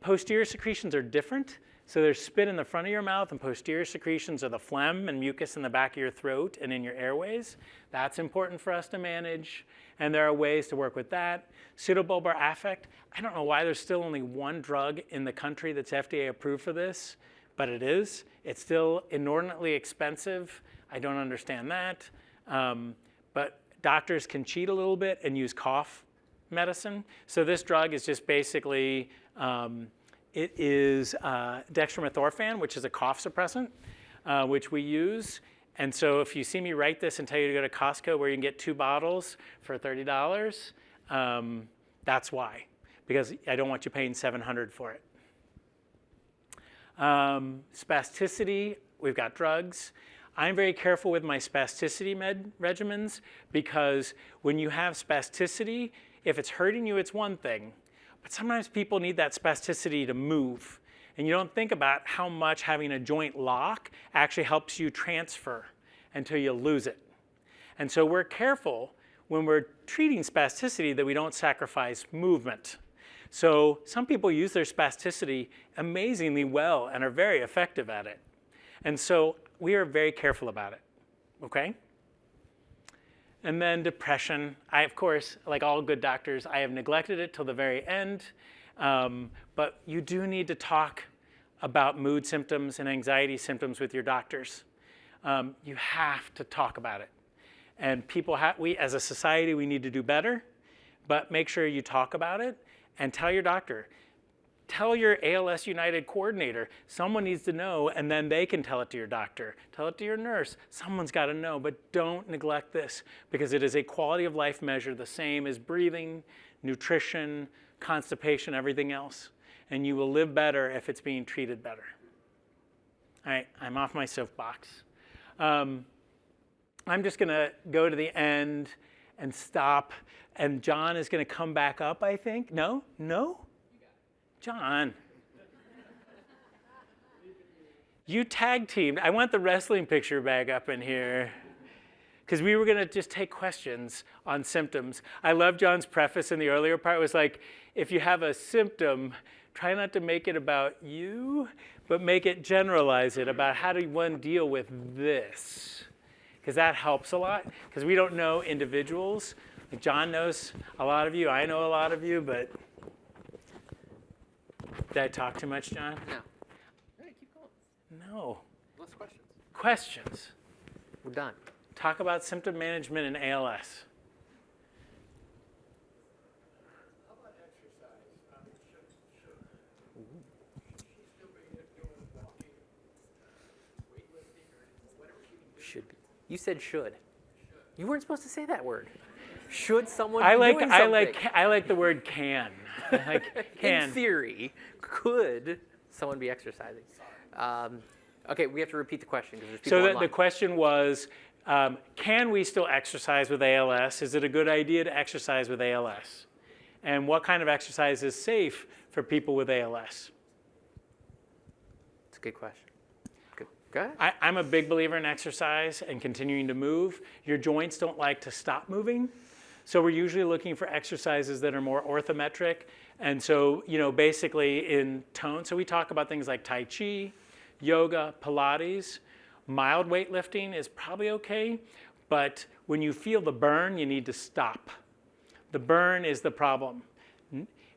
Posterior secretions are different. So there's spit in the front of your mouth, and posterior secretions are the phlegm and mucus in the back of your throat and in your airways. That's important for us to manage, and there are ways to work with that. Pseudobulbar affect, I don't know why there's still only one drug in the country that's FDA approved for this, but it is. It's still inordinately expensive. I don't understand that. But doctors can cheat a little bit and use cough medicine. So this drug is just basically, it is dextromethorphan, which is a cough suppressant, which we use. And so if you see me write this and tell you to go to Costco where you can get 2 bottles for $30, that's why, because I don't want you paying $700 for it. Spasticity, we've got drugs. I'm very careful with my spasticity med regimens, because when you have spasticity, if it's hurting you, it's one thing. But sometimes people need that spasticity to move. And you don't think about how much having a joint lock actually helps you transfer until you lose it. And so we're careful when we're treating spasticity that we don't sacrifice movement. So some people use their spasticity amazingly well and are very effective at it. And so we are very careful about it, okay? And then depression. I, of course, like all good doctors, I have neglected it till the very end. But you do need to talk about mood symptoms and anxiety symptoms with your doctors. You have to talk about it. And we, as a society, we need to do better. But make sure you talk about it and tell your doctor. Tell your ALS United coordinator. Someone needs to know, and then they can tell it to your doctor. Tell it to your nurse. Someone's got to know, but don't neglect this, because it is a quality of life measure, the same as breathing, nutrition, constipation, everything else. And you will live better if it's being treated better. All right, I'm off my soapbox. I'm just going to go to the end and stop, and John is going to come back up, I think. No? No? John, you tag teamed. I want the wrestling picture back up in here, because we were going to just take questions on symptoms. I love John's preface in the earlier part. It was like, if you have a symptom, try not to make it about you, but generalize it about how do one deal with this, because that helps a lot, because we don't know individuals. Like John knows a lot of you. I know a lot of you, but did I talk too much, John? No. All right, keep going. No. Less questions. Questions. We're done. Talk about symptom management in ALS. How about exercise? Should be. You said should. You weren't supposed to say that word. Should someone I be doing something? I like the word can. Like can. In theory, could someone be exercising? Okay, we have to repeat the question because there's people So online. the question was, can we still exercise with ALS? Is it a good idea to exercise with ALS? And what kind of exercise is safe for people with ALS? It's a good question. Good. Go ahead. I'm a big believer in exercise and continuing to move. Your joints don't like to stop moving. So we're usually looking for exercises that are more orthometric. And so, basically in tone. So we talk about things like Tai Chi, yoga, Pilates. Mild weightlifting is probably okay. But when you feel the burn, you need to stop. The burn is the problem.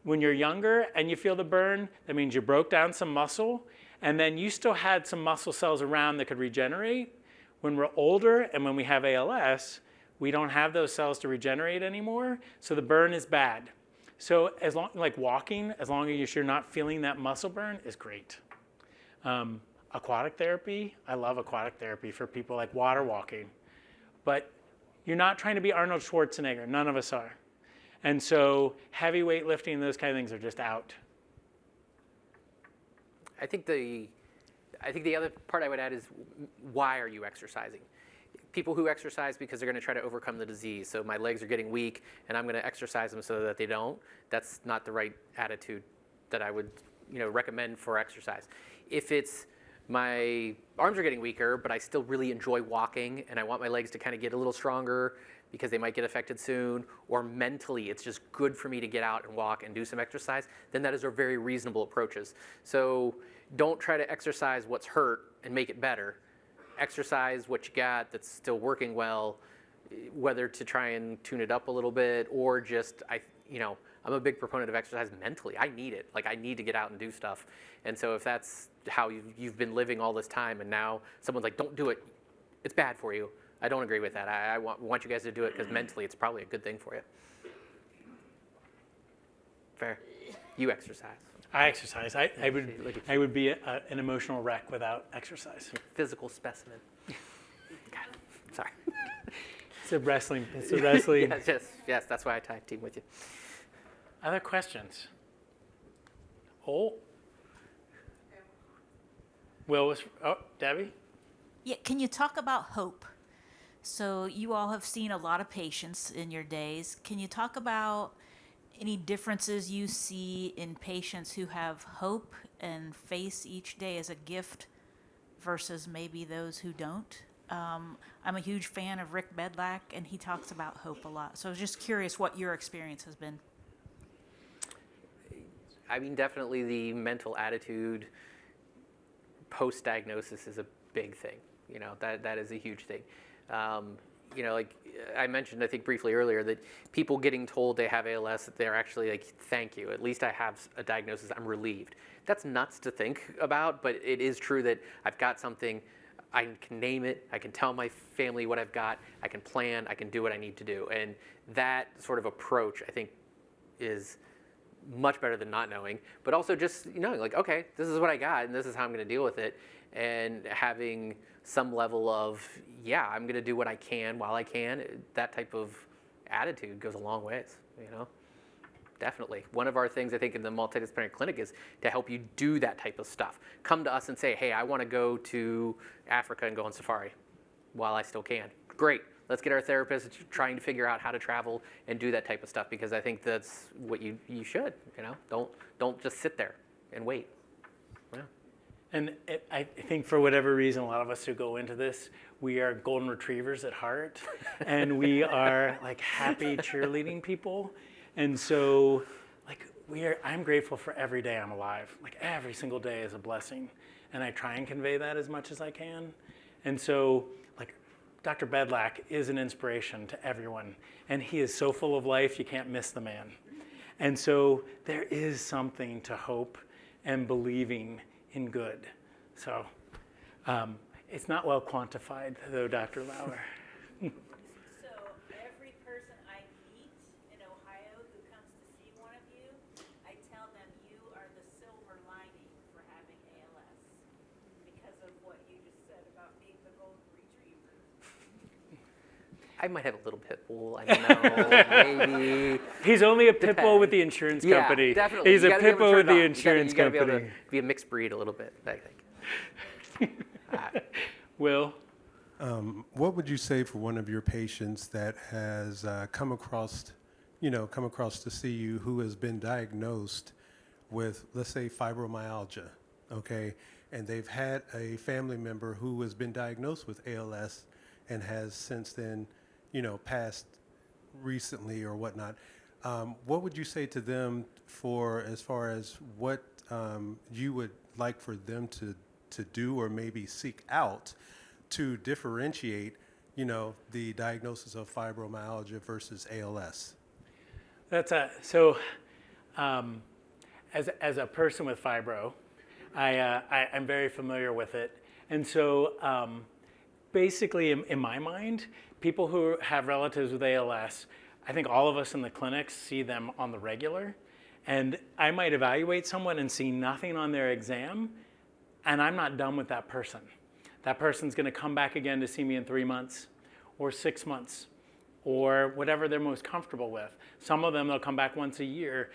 When you're younger and you feel the burn, that means you broke down some muscle, and then you still had some muscle cells around that could regenerate. When we're older and when we have ALS, we don't have those cells to regenerate anymore, so the burn is bad. So as long, like walking, as long as you're not feeling that muscle burn, is great. Aquatic therapy, I love aquatic therapy for people like water walking. But you're not trying to be Arnold Schwarzenegger, none of us are. And so heavy weightlifting and those kind of things are just out. I think the other part I would add is, why are you exercising? People who exercise because they're going to try to overcome the disease. So my legs are getting weak, and I'm going to exercise them so that they don't. That's not the right attitude that I would, recommend for exercise. If it's my arms are getting weaker, but I still really enjoy walking, and I want my legs to kind of get a little stronger because they might get affected soon, or mentally it's just good for me to get out and walk and do some exercise, then that is a very reasonable approaches. So don't try to exercise what's hurt and make it better. Exercise what you got that's still working well, whether to try and tune it up a little bit or just, I'm a big proponent of exercise mentally. I need it. Like, I need to get out and do stuff. And so if that's how you've been living all this time and now someone's like, don't do it, it's bad for you. I don't agree with that. I want you guys to do it because mentally it's probably a good thing for you. Fair. You exercise. I exercise. I would be an emotional wreck without exercise. Physical specimen. God, sorry. It's a wrestling. Yes, that's why I tag team with you. Other questions? Oh. Debbie? Yeah, can you talk about hope? So you all have seen a lot of patients in your days. Can you talk about any differences you see in patients who have hope and face each day as a gift versus maybe those who don't? I'm a huge fan of Rick Bedlack, and he talks about hope a lot. So I was just curious what your experience has been. I mean, definitely the mental attitude post-diagnosis is a big thing. That is a huge thing. Like I mentioned, I think briefly earlier, that people getting told they have ALS, they're actually like, thank you, at least I have a diagnosis, I'm relieved. That's nuts to think about, but it is true that I've got something, I can name it, I can tell my family what I've got, I can plan, I can do what I need to do. And that sort of approach, I think, is much better than not knowing, but also just knowing, like, okay, this is what I got and this is how I'm going to deal with it, and having some level of, yeah, I'm going to do what I can while I can. That type of attitude goes a long ways, Definitely. One of our things, I think, in the multidisciplinary clinic is to help you do that type of stuff. Come to us and say, hey, I want to go to Africa and go on safari while I still can. Great. Let's get our therapist trying to figure out how to travel and do that type of stuff, because I think that's what you should, Don't just sit there and wait. Yeah. And I think for whatever reason, a lot of us who go into this, we are golden retrievers at heart, and we are like happy cheerleading people. And so I'm grateful for every day I'm alive. Like every single day is a blessing. And I try and convey that as much as I can. And so Dr. Bedlack is an inspiration to everyone. And he is so full of life, you can't miss the man. And so there is something to hope and believing in good. So it's not well quantified, though, Dr. Lauer. So every person I meet in Ohio who comes to see one of you, I tell them you are the silver lining for having ALS because of what you just said about being the golden retriever. I might have a little pit bull. I don't know. Maybe. He's only a pit bull with the insurance company. Yeah, definitely. He's a pit bull with the insurance company. You got to be able to be a mixed breed a little bit, I think. Will? What would you say for one of your patients that has come across to see you, who has been diagnosed with, let's say, fibromyalgia, okay, and they've had a family member who has been diagnosed with ALS and has since then, passed recently or whatnot? What would you say to them as far as what you would like for them to do or maybe seek out to differentiate, the diagnosis of fibromyalgia versus ALS? As a person with fibro, I'm very familiar with it. And so basically, in my mind, people who have relatives with ALS, I think all of us in the clinics see them on the regular. And I might evaluate someone and see nothing on their exam, and I'm not done with that person. That person's going to come back again to see me in 3 months or 6 months or whatever they're most comfortable with. Some of them, they'll come back once a year.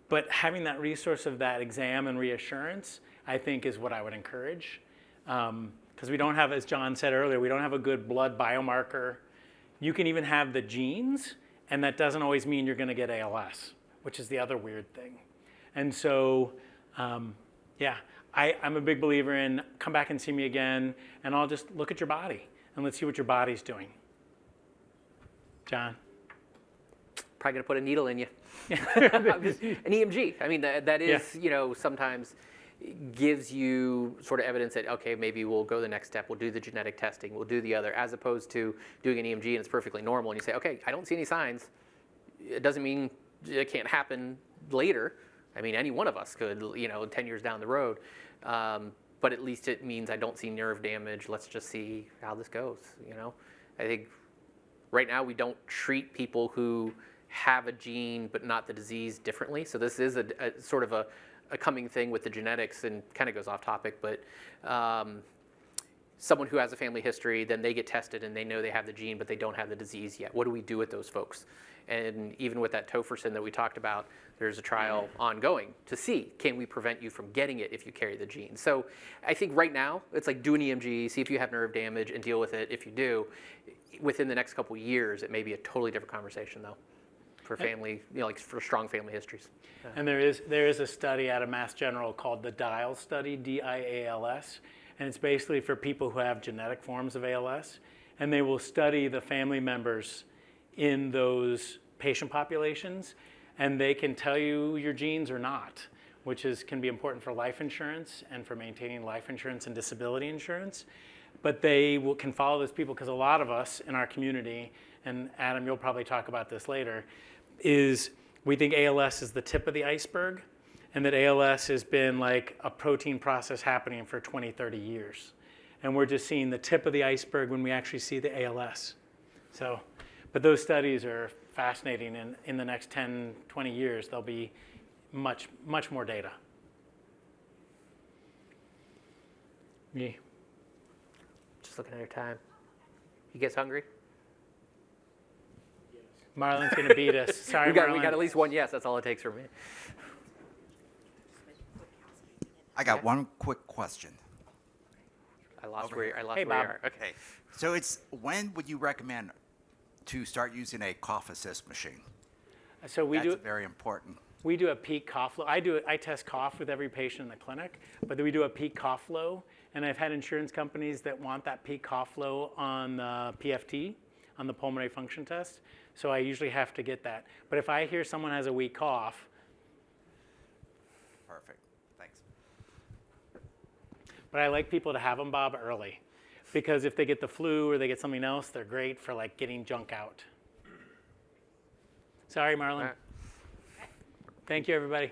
But having that resource of that exam and reassurance, I think, is what I would encourage. Because we don't have, as John said earlier, we don't have a good blood biomarker. You can even have the genes, and that doesn't always mean you're going to get ALS, which is the other weird thing. And so Yeah, I'm a big believer in come back and see me again, and I'll just look at your body, and let's see what your body's doing. John? Probably going to put a needle in you. An EMG. I mean, that is, sometimes gives you sort of evidence that, okay, maybe we'll go the next step. We'll do the genetic testing. We'll do the other, as opposed to doing an EMG and it's perfectly normal. And you say, okay, I don't see any signs. It doesn't mean it can't happen later. I mean, any one of us could, 10 years down the road. But at least it means I don't see nerve damage. Let's just see how this goes, I think right now we don't treat people who have a gene but not the disease differently. So this is a sort of a coming thing with the genetics, and kind of goes off topic, but someone who has a family history, then they get tested and they know they have the gene but they don't have the disease yet. What do we do with those folks? And even with that tofersen that we talked about, there's a trial ongoing to see, can we prevent you from getting it if you carry the gene? So I think right now, it's like do an EMG, see if you have nerve damage and deal with it. If you do, within the next couple of years, it may be a totally different conversation though, for family, like for strong family histories. And there is a study out of Mass General called the DIALS study, DIALS, and it's basically for people who have genetic forms of ALS, and they will study the family members in those patient populations, and they can tell you your genes or not, which can be important for life insurance and for maintaining life insurance and disability insurance. But they can follow those people because a lot of us in our community, and Adam, you'll probably talk about this later, is we think ALS is the tip of the iceberg, and that ALS has been like a protein process happening for 20, 30 years. And we're just seeing the tip of the iceberg when we actually see the ALS. So, but those studies are fascinating, and in the next 10, 20 years, there'll be much, much more data. Yeah. Just looking at your time. You guys hungry? Marlon's going to beat us. Sorry, we got Marlon. at least one yes. That's all it takes for me. I got one quick question. I lost Over where here. I lost Hey, where you Bob. are. Okay. So when would you recommend to start using a cough assist machine? So That's very important. we do a peak cough flow. I test cough with every patient in the clinic, but then we do a peak cough flow, and I've had insurance companies that want that peak cough flow on the PFT, on the pulmonary function test. So I usually have to get that. But if I hear someone has a weak cough, Perfect. Thanks. but I like people to have them, Bob, early, because if they get the flu or they get something else, they're great for like getting junk out. Sorry, Marlon. All right. Thank you, everybody.